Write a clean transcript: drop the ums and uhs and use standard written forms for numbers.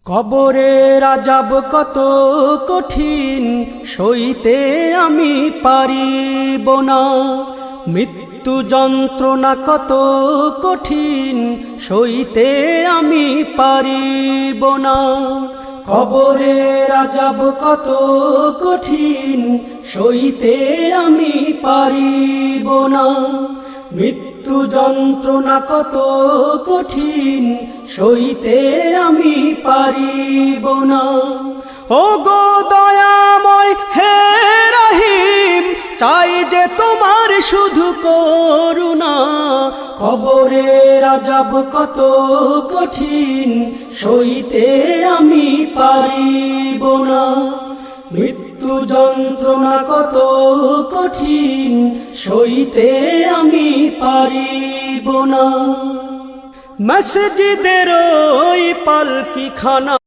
কবরের আযাব কত কঠিন, সইতে আমি পারিব না। মৃত্যু যন্ত্রণা কত কঠিন, সইতে আমি পারিব না। কবরের আযাব কত কঠিন, সইতে আমি পারিব না। মৃত্যু যন্ত্রণা কত কঠিন, সইতে আমি পারিব না। ও গো দয়াময় হে রহিম, চাই যে তোমার শুধু করুণা। কবরের আযাব কত কঠিন, সইতে আমি পারিব না। মৃত্যু যন্ত্রণা কত কঠিন, সইতে আমি পারিব না। মসজিদের ওই পালকিখানা